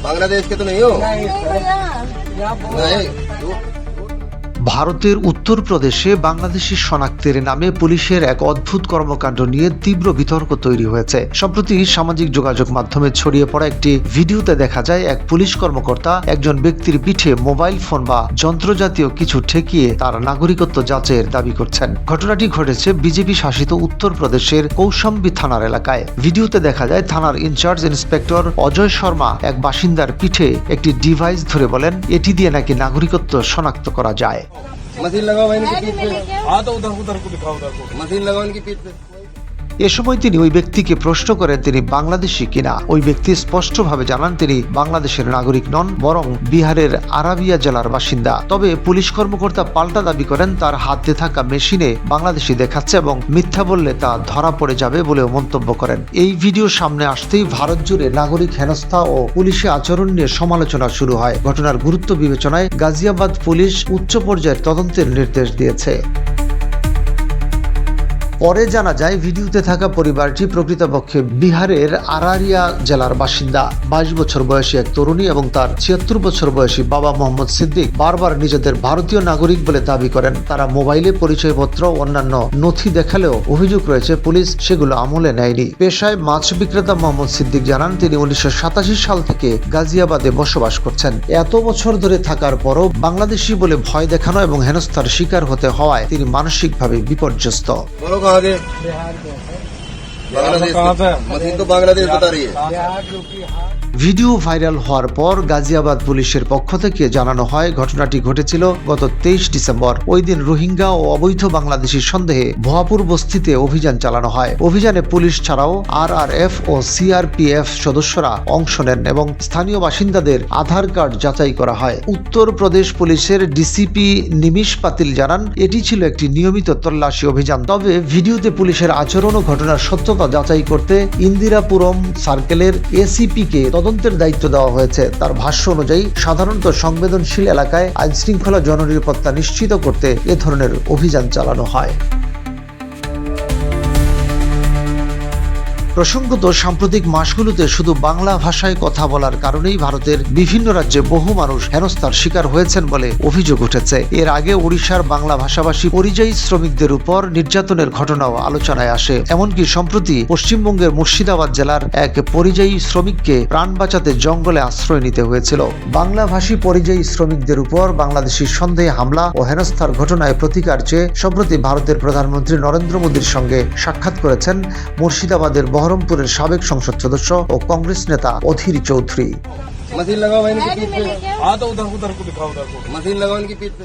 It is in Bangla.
बांग्लादेश के तो नहीं हो? नहीं। ভারতের উত্তরপ্রদেশে বাংলাদেশি শনাক্তের নামে পুলিশের এক অদ্ভুত কর্মকাণ্ড নিয়ে তীব্র বিতর্ক তৈরি হয়েছে। সম্প্রতি সামাজিক যোগাযোগ মাধ্যমে ছড়িয়ে পড়া একটি ভিডিওতে দেখা যায় এক পুলিশ কর্মকর্তা একজন ব্যক্তির পিঠে মোবাইল ফোন বা যন্ত্রজাতীয় কিছু ঠেকিয়ে তার নাগরিকত্ব যাচাইয়ের দাবি করছেন। ঘটনাটি ঘটেছে বিজেপি শাসিত উত্তরপ্রদেশের কৌশাম্বী থানার এলাকায়। ভিডিওতে দেখা যায় থানার ইনচার্জ ইন্সপেক্টর অজয় শর্মা এক বাসিন্দার পিঠে একটি ডিভাইস ধরে বলেন এটি দিয়ে নাকি নাগরিকত্ব শনাক্ত করা যায়। मशीन लगाओ भाई इनकी पीठ पे। हाँ तो उधर को दिखाओ उधर को। मशीन लगाओ इनकी पीठ पे। এ সময় তিনি ওই ব্যক্তিকে প্রশ্ন করেন তিনি বাংলাদেশি কিনা। ওই ব্যক্তি স্পষ্টভাবে জানান তিনি বাংলাদেশের নাগরিক নন, বরং বিহারের আরাবিয়া জেলার বাসিন্দা। তবে পুলিশ কর্মকর্তা পাল্টা দাবি করেন তার হাতে থাকা মেশিনে বাংলাদেশি দেখাচ্ছে এবং মিথ্যা বললে তা ধরা পড়ে যাবে বলেও মন্তব্য করেন। এই ভিডিও সামনে আসতেই ভারত জুড়ে নাগরিক হেনস্থা ও পুলিশি আচরণ নিয়ে সমালোচনা শুরু হয়। ঘটনার গুরুত্ব বিবেচনায় গাজিয়াবাদ পুলিশ উচ্চ পর্যায়ের তদন্তের নির্দেশ দিয়েছে। পরে জানা যায় ভিডিওতে থাকা পরিবারটি প্রকৃতপক্ষে বিহারের আরারিয়া জেলার বাসিন্দা। 22 বছর বয়সী এক তরুণী এবং তার 76 বছর বয়সী বাবা মোহাম্মদ সিদ্দিক বারবার নিজেদের ভারতীয় নাগরিক বলে দাবি করেন। তারা মোবাইলে পরিচয়পত্র অন্যান্য নথি দেখালেও অভিযোগ রয়েছে পুলিশ সেগুলো আমলে নেয়নি। পেশায় মাছ বিক্রেতা মোহাম্মদ সিদ্দিক জানান তিনি 1987 সাল থেকে গাজিয়াবাদে বসবাস করছেন। এত বছর ধরে থাকার পরও বাংলাদেশি বলে ভয় দেখানো এবং হেনস্থার শিকার হতে হওয়ায় তিনি মানসিকভাবে বিপর্যস্ত। आगे बांग्लादेश मशीन तो बांग्लादेश बता रही है। ভিডিও ভাইরাল হওয়ার পর গাজিয়াবাদ পুলিশের পক্ষ থেকে জানানো হয় ঘটনাটি ঘটেছিল গত 23 ডিসেম্বর। ওই দিন রোহিঙ্গা ও অবৈধ বাংলাদেশি সন্দেহে ভুয়াপুর বস্তিতে অভিযান চালানো হয়। অভিযানে পুলিশ ছাড়াও আরআরএফ ও সিআরপিএফ সদস্যরা অংশ নেন এবং স্থানীয় বাসিন্দাদের আধার কার্ড যাচাই করা হয়। উত্তরপ্রদেশ পুলিশের ডিসিপি নিমিশ পাতিল জানান এটি ছিল একটি নিয়মিত তল্লাশি অভিযান। তবে ভিডিওতে পুলিশের আচরণ ও ঘটনার সত্যতা যাচাই করতে ইন্দিরাপুরম সার্কেলের এসিপি কে তদন্তের দায়িত্ব দেওয়া হয়েছে। তার ভাষ্য অনুযায়ী সাধারণত সংবেদনশীল এলাকায় আইনশৃঙ্খলা জননিরাপত্তা নিশ্চিত করতে এ ধরনের অভিযান চালানো হয়। প্রসঙ্গত সাম্প্রতিক মাসগুলোতে শুধু বাংলা ভাষায় কথা বলার কারণেই ভারতের বিভিন্ন রাজ্যে বহু মানুষ হেনস্থার শিকার হয়েছেন বলে অভিযোগ উঠেছে। এর আগে ওড়িশার বাংলা ভাষাভাষী পরিযায়ী শ্রমিকদের উপর নির্যাতনের ঘটনাও আলোচনায় আসে। এমনকি সম্প্রতি পশ্চিমবঙ্গের মুর্শিদাবাদ জেলার এক পরিযায়ী শ্রমিককে প্রাণ বাঁচাতে জঙ্গলে আশ্রয় নিতে হয়েছিল। বাংলাভাষী পরিযায়ী শ্রমিকদের উপর বাংলাদেশি সন্দেহে হামলা ও হেনস্থার ঘটনায় প্রতিকার চেয়ে সম্প্রতি ভারতের প্রধানমন্ত্রী নরেন্দ্র মোদীর সঙ্গে সাক্ষাৎ করেছেন মুর্শিদাবাদের বহরমপুরের সাবেক সংসদ সদস্য ও কংগ্রেস নেতা অধীর চৌধুরী। मशीन लगाओ भाई इनकी पीठ पे। हाँ तो उधर को दिखाओ उधर को। मशीन लगाओ इनकी पीठ पे।